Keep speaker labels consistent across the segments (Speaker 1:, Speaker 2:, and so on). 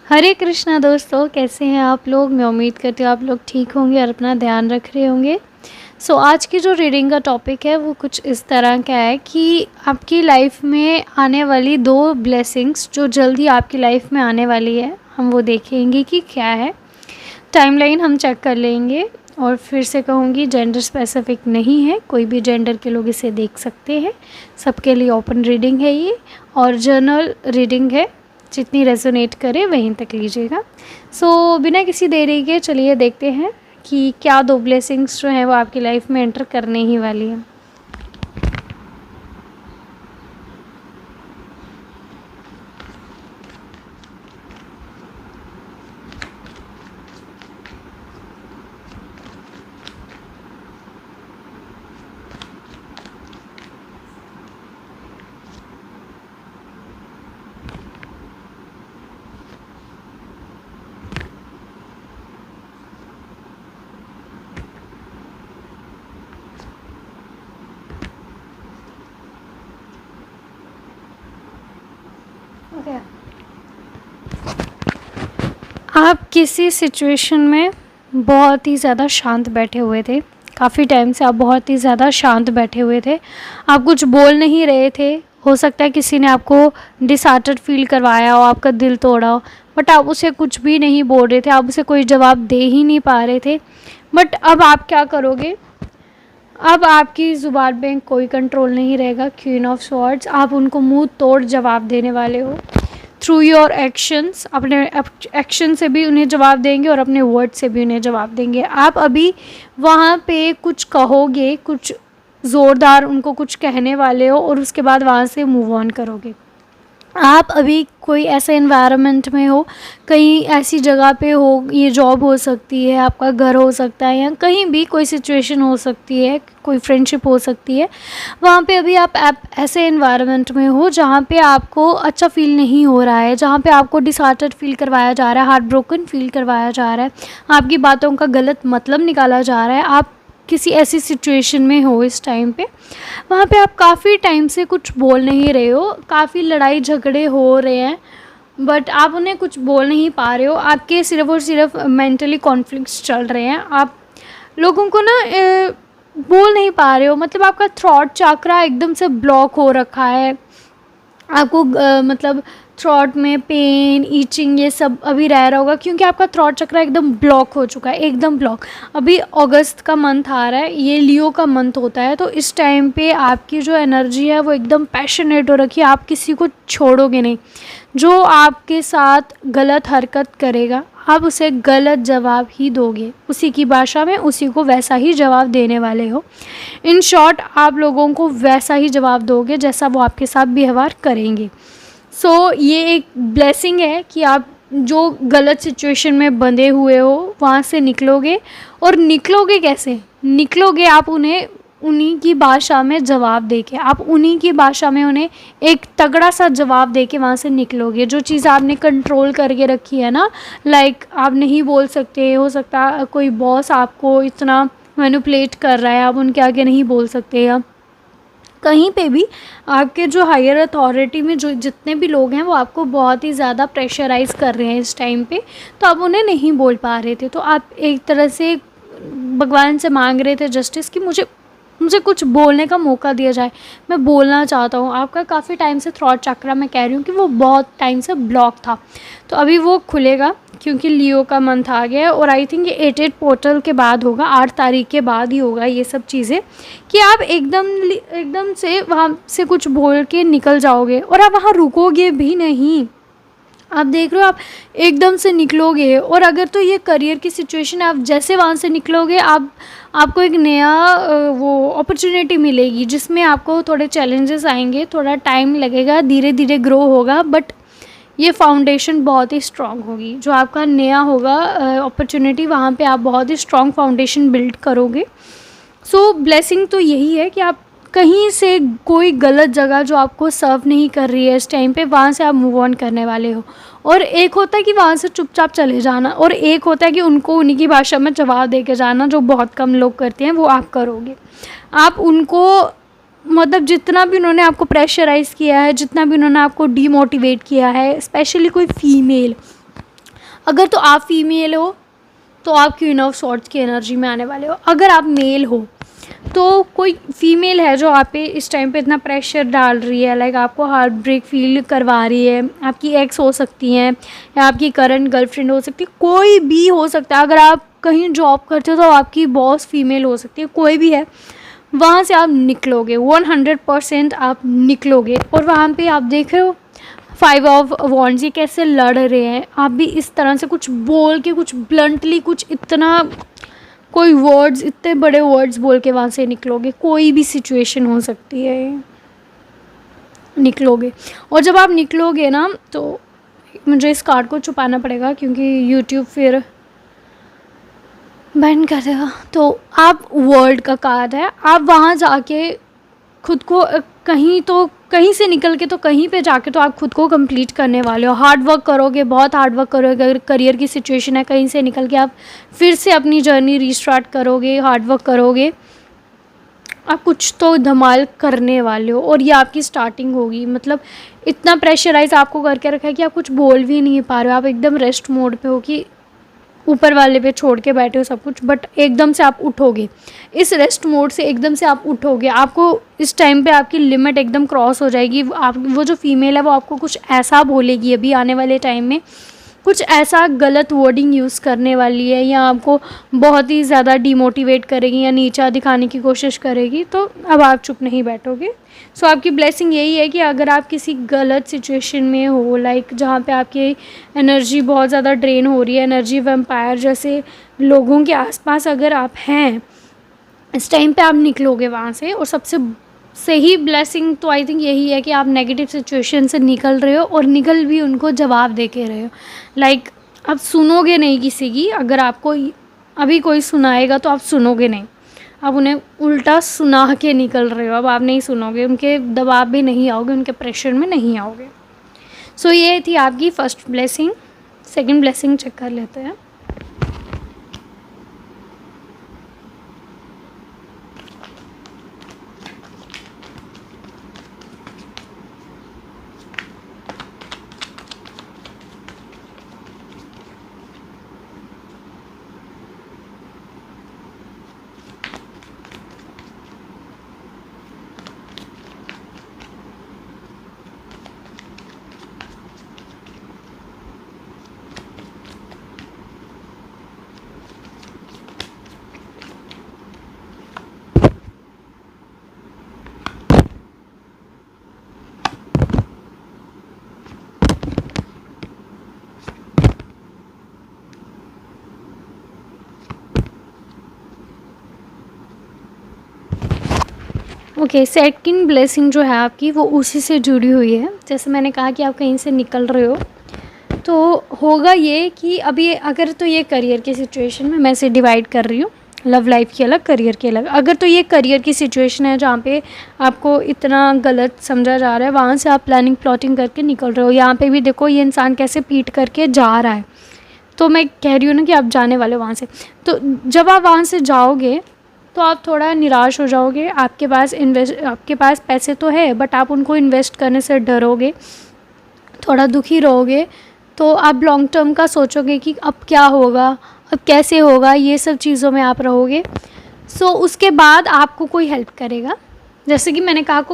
Speaker 1: हरे कृष्णा दोस्तों, कैसे हैं आप लोग। मैं उम्मीद करती हूँ आप लोग ठीक होंगे और अपना ध्यान रख रहे होंगे। आज की जो रीडिंग का टॉपिक है वो कुछ इस तरह का है कि आपकी लाइफ में आने वाली 2 ब्लेसिंग्स जो जल्दी आपकी लाइफ में आने वाली है, हम वो देखेंगे कि क्या है। टाइमलाइन हम चेक कर लेंगे और फिर से कहूँगी जेंडर स्पेसिफिक नहीं है, कोई भी जेंडर के लोग इसे देख सकते हैं। सबके लिए ओपन रीडिंग है ये और जर्नल रीडिंग है, जितनी रेजोनेट करे वहीं तक लीजिएगा। बिना किसी देरी के चलिए देखते हैं कि क्या 2 ब्लेसिंग्स जो हैं वो आपकी लाइफ में एंटर करने ही वाली हैं। आप किसी सिचुएशन में बहुत ही ज़्यादा शांत बैठे हुए थे। काफ़ी टाइम से आप बहुत ही ज़्यादा शांत बैठे हुए थे। आप कुछ बोल नहीं रहे थे। हो सकता है किसी ने आपको डिसहार्टेड फील करवाया हो, आपका दिल तोड़ा हो, बट आप उसे कुछ भी नहीं बोल रहे थे, आप उसे कोई जवाब दे ही नहीं पा रहे थे। बट अब आप क्या करोगे? अब आपकी ज़ुबान में कोई कंट्रोल नहीं रहेगा। क्वीन ऑफ स्वॉर्ड्स, आप उनको मुंह तोड़ जवाब देने वाले हो। थ्रू योर एक्शंस, अपने एक्शन से भी उन्हें जवाब देंगे और अपने वर्ड से भी उन्हें जवाब देंगे। आप अभी वहाँ पे कुछ कहोगे, कुछ ज़ोरदार उनको कुछ कहने वाले हो और उसके बाद वहाँ से मूव ऑन करोगे। आप अभी कोई ऐसे एनवायरनमेंट में हो, कहीं ऐसी जगह पे हो, ये जॉब हो सकती है, आपका घर हो सकता है, या कहीं भी कोई सिचुएशन हो सकती है, कोई फ्रेंडशिप हो सकती है। वहाँ पे अभी आप ऐसे एनवायरनमेंट में हो जहाँ पे आपको अच्छा फील नहीं हो रहा है, जहाँ पे आपको डिसहार्टेड फील करवाया जा रहा है, हार्ट ब्रोकन फील करवाया जा रहा है, आपकी बातों का गलत मतलब निकाला जा रहा है। आप किसी ऐसी सिचुएशन में हो इस टाइम पे, वहाँ पे आप काफ़ी टाइम से कुछ बोल नहीं रहे हो, काफ़ी लड़ाई झगड़े हो रहे हैं, बट आप उन्हें कुछ बोल नहीं पा रहे हो। आपके सिर्फ और सिर्फ मेंटली कॉन्फ्लिक्ट्स चल रहे हैं। आप लोगों को ना बोल नहीं पा रहे हो, मतलब आपका थ्रॉट चक्रा एकदम से ब्लॉक हो रखा है। आपको मतलब थ्रॉट में पेन, ईचिंग, ये सब अभी रह रहा होगा क्योंकि आपका थ्रॉट चक्र एकदम ब्लॉक हो चुका है, एकदम ब्लॉक। अभी अगस्त का मंथ आ रहा है, ये लियो का मंथ होता है, तो इस टाइम पे आपकी जो एनर्जी है वो एकदम पैशनेट हो रखी है। आप किसी को छोड़ोगे नहीं। जो आपके साथ गलत हरकत करेगा आप उसे गलत जवाब ही दोगे, उसी की भाषा में उसी को वैसा ही जवाब देने वाले हो। इन शॉर्ट, आप लोगों को वैसा ही जवाब दोगे जैसा वो आपके साथ व्यवहार करेंगे। ये एक ब्लेसिंग है कि आप जो गलत सिचुएशन में बंधे हुए हो वहाँ से निकलोगे। और निकलोगे कैसे? निकलोगे आप उन्हें उन्हीं की भाषा में जवाब देके, आप उन्हीं की भाषा में उन्हें एक तगड़ा सा जवाब देके वहाँ से निकलोगे। जो चीज़ आपने कंट्रोल करके रखी है ना, लाइक आप नहीं बोल सकते, हो सकता कोई बॉस आपको इतना मैनिपुलेट कर रहा है, आप उनके आगे नहीं बोल सकते, या कहीं पे भी आपके जो हायर अथॉरिटी में जो जितने भी लोग हैं वो आपको बहुत ही ज़्यादा प्रेशराइज़ कर रहे हैं इस टाइम पे, तो आप उन्हें नहीं बोल पा रहे थे। तो आप एक तरह से भगवान से मांग रहे थे जस्टिस कि मुझे कुछ बोलने का मौका दिया जाए, मैं बोलना चाहता हूँ। आपका काफ़ी टाइम से थ्रॉट चक्रा, मैं कह रही हूँ कि वो बहुत टाइम से ब्लॉक था, तो अभी वो खुलेगा क्योंकि लियो का मंथ आ गया है। और आई थिंक ये 8 पोर्टल के बाद होगा, 8 तारीख के बाद ही होगा ये सब चीज़ें, कि आप एकदम से वहाँ से कुछ बोल के निकल जाओगे और आप वहाँ रुकोगे भी नहीं। आप देख रहे हो, आप एकदम से निकलोगे। और अगर तो ये करियर की सिचुएशन है, आप जैसे वहाँ से निकलोगे आपको एक नया वो अपॉर्चुनिटी मिलेगी जिसमें आपको थोड़े चैलेंजेस आएंगे, थोड़ा टाइम लगेगा, धीरे धीरे ग्रो होगा, बट ये फाउंडेशन बहुत ही स्ट्रॉन्ग होगी। जो आपका नया होगा अपॉर्चुनिटी, वहाँ पे आप बहुत ही स्ट्रॉन्ग फाउंडेशन बिल्ड करोगे। ब्लेसिंग तो यही है कि आप कहीं से कोई गलत जगह जो आपको सर्व नहीं कर रही है इस टाइम पे, वहाँ से आप मूव ऑन करने वाले हो। और एक होता है कि वहाँ से चुपचाप चले जाना, और एक होता है कि उनको उन्हीं की भाषा में जवाब दे के जाना, जो बहुत कम लोग करते हैं, वो आप करोगे। आप उनको मतलब जितना भी उन्होंने आपको प्रेशराइज़ किया है, जितना भी उन्होंने आपको डीमोटिवेट किया है, स्पेशली कोई फीमेल, अगर तो आप फीमेल हो तो आप क्वीन ऑफ स्वॉर्ड्स की एनर्जी में आने वाले हो। अगर आप मेल हो तो कोई फीमेल है जो आप पे इस टाइम पे इतना प्रेशर डाल रही है, लाइक आपको हार्ट ब्रेक फील करवा रही है। आपकी एक्स हो सकती हैं या आपकी करंट गर्लफ्रेंड हो सकती है, कोई भी हो सकता है। अगर आप कहीं जॉब करते हो तो आपकी बॉस फीमेल हो सकती है, कोई भी है। वहाँ से आप निकलोगे, 100% आप निकलोगे। और वहाँ पे आप देख रहे हो 5 ऑफ वॉन्ड्स, ये कैसे लड़ रहे हैं। आप भी इस तरह से कुछ बोल के, कुछ ब्लंटली, कुछ इतना कोई वर्ड्स, इतने बड़े वर्ड्स बोल के वहाँ से निकलोगे। कोई भी सिचुएशन हो सकती है, निकलोगे। और जब आप निकलोगे ना, तो मुझे इस कार्ड को छुपाना पड़ेगा क्योंकि यूट्यूब फिर बैन कर देगा। तो आप वर्ल्ड का कार्ड है, आप वहाँ जाके खुद को कहीं से निकल के तो कहीं पे जाके तो आप खुद को कंप्लीट करने वाले हो। हार्ड वर्क करोगे, बहुत हार्ड वर्क करोगे। अगर करियर की सिचुएशन है, कहीं से निकल के आप फिर से अपनी जर्नी रीस्टार्ट करोगे, हार्ड वर्क करोगे। आप कुछ तो धमाल करने वाले हो और ये आपकी स्टार्टिंग होगी। मतलब इतना प्रेशराइज आपको करके रखा है कि आप कुछ बोल भी नहीं पा रहे हो। आप एकदम रेस्ट मोड पे हो कि ऊपर वाले पे छोड़ के बैठे हो सब कुछ, बट एकदम से आप उठोगे। इस रेस्ट मोड से एकदम से आप उठोगे। आपको इस टाइम पे आपकी लिमिट एकदम क्रॉस हो जाएगी। आप, वो जो फीमेल है वो आपको कुछ ऐसा बोलेगी अभी आने वाले टाइम में, कुछ ऐसा गलत वर्डिंग यूज़ करने वाली है, या आपको बहुत ही ज़्यादा डिमोटिवेट करेगी या नीचा दिखाने की कोशिश करेगी। तो अब आप चुप नहीं बैठोगे। सो आपकी ब्लेसिंग यही है कि अगर आप किसी गलत सिचुएशन में हो, लाइक जहाँ पे आपकी एनर्जी बहुत ज़्यादा ड्रेन हो रही है, एनर्जी वैम्पायर जैसे लोगों के आसपास अगर आप हैं, इस टाइम पे आप निकलोगे वहाँ से। और सबसे सही ब्लेसिंग तो आई थिंक यही है कि आप नेगेटिव सिचुएशन से निकल रहे हो और निकल भी उनको जवाब दे के रहे हो। लाइक आप सुनोगे नहीं किसी की। अगर आपको अभी कोई सुनाएगा तो आप सुनोगे नहीं, आप उन्हें उल्टा सुना के निकल रहे हो। अब आप नहीं सुनोगे, उनके दबाव भी नहीं आओगे, उनके प्रेशर में नहीं आओगे। सो ये थी आपकी first blessing. Second blessing check कर लेते हैं। ओके, सेकंड ब्लेसिंग जो है आपकी वो उसी से जुड़ी हुई है। जैसे मैंने कहा कि आप कहीं से निकल रहे हो, तो होगा ये कि अभी अगर तो ये करियर की सिचुएशन में मैं इसे डिवाइड कर रही हूँ, लव लाइफ की अलग, करियर की अलग। अगर तो ये करियर की सिचुएशन है जहाँ पे आपको इतना गलत समझा जा रहा है, वहाँ से आप प्लानिंग प्लॉटिंग करके निकल रहे हो। यहाँ पे भी देखो ये इंसान कैसे पीट करके जा रहा है। तो मैं कह रही हूँ ना कि आप जाने वाले हो वहाँ से। तो जब आप वहाँ से जाओगे तो आप थोड़ा निराश हो जाओगे। आपके पास पैसे तो है, बट आप उनको इन्वेस्ट करने से डरोगे, थोड़ा दुखी रहोगे। तो आप लॉन्ग टर्म का सोचोगे कि अब क्या होगा, अब कैसे होगा, ये सब चीज़ों में आप रहोगे। सो उसके बाद आपको कोई हेल्प करेगा। जैसे कि मैंने कहा,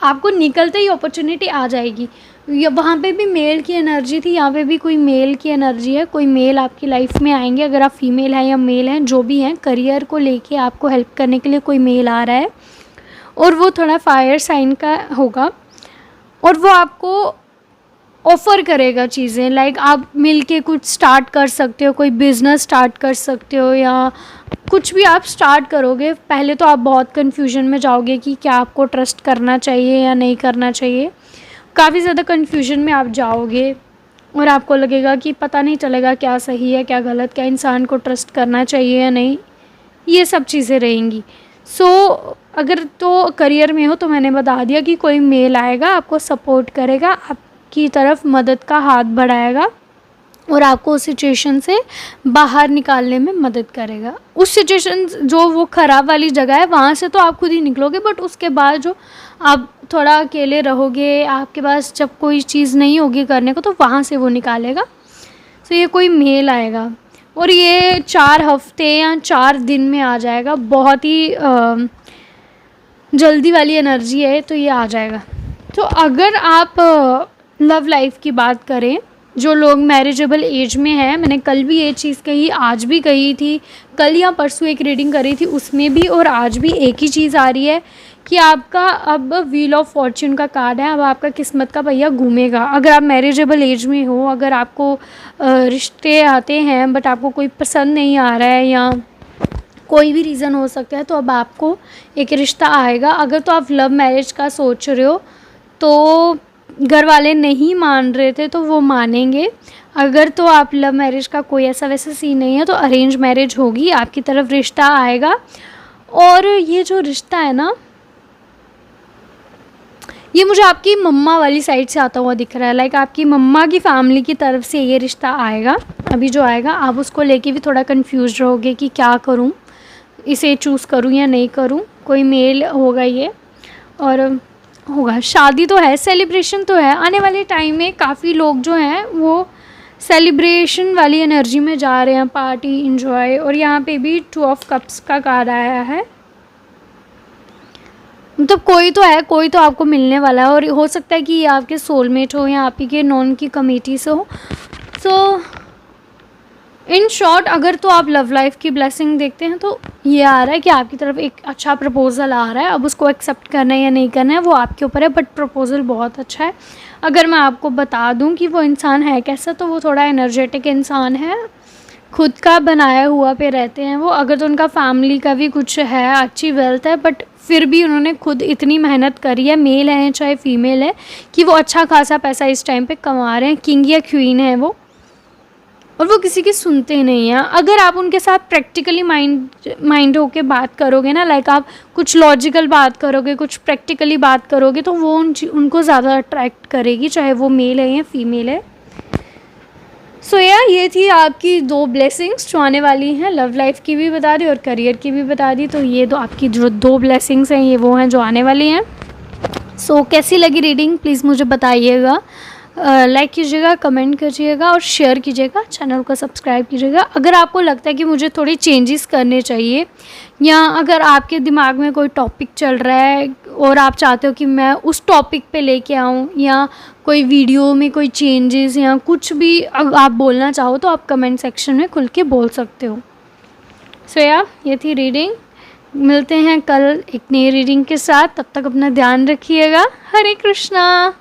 Speaker 1: आपको निकलते ही अपॉर्चुनिटी आ जाएगी। वहाँ पे भी मेल की एनर्जी थी, यहाँ पे भी कोई मेल की एनर्जी है। कोई मेल आपकी लाइफ में आएंगे, अगर आप फीमेल हैं या मेल हैं, जो भी हैं, करियर को लेके आपको हेल्प करने के लिए कोई मेल आ रहा है। और वो थोड़ा फायर साइन का होगा और वो आपको ऑफ़र करेगा चीज़ें। लाइक आप मिल के कुछ स्टार्ट कर सकते हो, कोई बिज़नेस स्टार्ट कर सकते हो, या कुछ भी आप स्टार्ट करोगे। पहले तो आप बहुत कन्फ्यूजन में जाओगे कि क्या आपको ट्रस्ट करना चाहिए या नहीं करना चाहिए। काफ़ी ज़्यादा कन्फ्यूजन में आप जाओगे और आपको लगेगा कि पता नहीं चलेगा क्या सही है क्या गलत, क्या इंसान को ट्रस्ट करना चाहिए या नहीं, ये सब चीज़ें रहेंगी। सो अगर तो करियर में हो तो मैंने बता दिया कि कोई मेल आएगा, आपको सपोर्ट करेगा, आपकी तरफ मदद का हाथ बढ़ाएगा और आपको उस सिचुएशन से बाहर निकालने में मदद करेगा। उस सिचुएशन जो वो ख़राब वाली जगह है वहाँ से तो आप खुद ही निकलोगे, बट उसके बाद जो आप थोड़ा अकेले रहोगे, आपके पास जब कोई चीज़ नहीं होगी करने को, तो वहाँ से वो निकालेगा। तो ये कोई मेल आएगा और ये 4 हफ्ते या 4 दिन में आ जाएगा। बहुत ही जल्दी वाली एनर्जी है, तो ये आ जाएगा। तो अगर आप लव लाइफ की बात करें, जो लोग मैरिजेबल एज में हैं, मैंने कल भी ये चीज़ कही, आज भी कही थी, कल या परसों एक रीडिंग करी थी उसमें भी, और आज भी एक ही चीज़ आ रही है कि आपका अब व्हील ऑफ फॉर्च्यून का कार्ड है। अब आपका किस्मत का पहिया घूमेगा। अगर आप मैरिजेबल एज में हो, अगर आपको रिश्ते आते हैं बट आपको कोई पसंद नहीं आ रहा है या कोई भी रीज़न हो सकता है, तो अब आपको एक रिश्ता आएगा। अगर तो आप लव मैरिज का सोच रहे हो तो घर वाले नहीं मान रहे थे तो वो मानेंगे। अगर तो आप लव मैरिज का कोई ऐसा वैसा सीन नहीं है तो अरेंज मैरिज होगी, आपकी तरफ रिश्ता आएगा। और ये जो रिश्ता है ना, ये मुझे आपकी मम्मा वाली साइड से आता हुआ दिख रहा है। लाइक आपकी मम्मा की फैमिली की तरफ से ये रिश्ता आएगा। अभी जो आएगा, आप उसको लेके भी थोड़ा कंफ्यूज रहोगे कि क्या करूं, इसे चूज़ करूं या नहीं करूं। कोई मेल होगा ये और होगा। शादी तो है, सेलिब्रेशन तो है। आने वाले टाइम में काफ़ी लोग जो हैं वो सेलिब्रेशन वाली एनर्जी में जा रहे हैं, पार्टी इंजॉय। और यहाँ पे भी 2 ऑफ कप्स का कार्ड आया है। मतलब कोई तो है, कोई तो आपको मिलने वाला है, और हो सकता है कि ये आपके सोलमेट हो या आप ही के नॉन की कमेटी से हो। सो इन शॉर्ट, अगर तो आप लव लाइफ की ब्लेसिंग देखते हैं तो ये आ रहा है कि आपकी तरफ एक अच्छा प्रपोज़ल आ रहा है। अब उसको एक्सेप्ट करना है या नहीं करना है वो आपके ऊपर है, बट प्रपोज़ल बहुत अच्छा है। अगर मैं आपको बता दूं कि वो इंसान है कैसा, तो वो थोड़ा एनर्जेटिक इंसान है, खुद का बनाया हुआ पे रहते हैं वो। अगर तो उनका फैमिली का भी कुछ है, अच्छी वेल्थ है, बट फिर भी उन्होंने खुद इतनी मेहनत करी है, मेल है चाहे फीमेल है, कि वो अच्छा खासा पैसा इस टाइम पे कमा रहे हैं। किंग या क्वीन है वो, और वो किसी की सुनते नहीं हैं। अगर आप उनके साथ प्रैक्टिकली माइंड होके बात करोगे ना, लाइक आप कुछ लॉजिकल बात करोगे, कुछ प्रैक्टिकली बात करोगे, तो वो उनको ज़्यादा अट्रैक्ट करेगी, चाहे वो मेल है या फीमेल है। सो ये थी आपकी 2 ब्लेसिंग्स जो आने वाली हैं। लव लाइफ की भी बता दी और करियर की भी बता दी। तो ये तो आपकी जो 2 ब्लेसिंग्स हैं ये वो हैं जो आने वाली हैं। सो कैसी लगी रीडिंग प्लीज़ मुझे बताइएगा। लाइक कीजिएगा, कमेंट कीजिएगा और शेयर कीजिएगा, चैनल को सब्सक्राइब कीजिएगा। अगर आपको लगता है कि मुझे थोड़ी चेंजेस करने चाहिए, या अगर आपके दिमाग में कोई टॉपिक चल रहा है और आप चाहते हो कि मैं उस टॉपिक पे लेके आऊँ, या कोई वीडियो में कोई चेंजेस या कुछ भी आप बोलना चाहो, तो आप कमेंट सेक्शन में खुल के बोल सकते हो। सो ये थी रीडिंग। मिलते हैं कल एक नई रीडिंग के साथ। तब तक अपना ध्यान रखिएगा। हरे कृष्णा।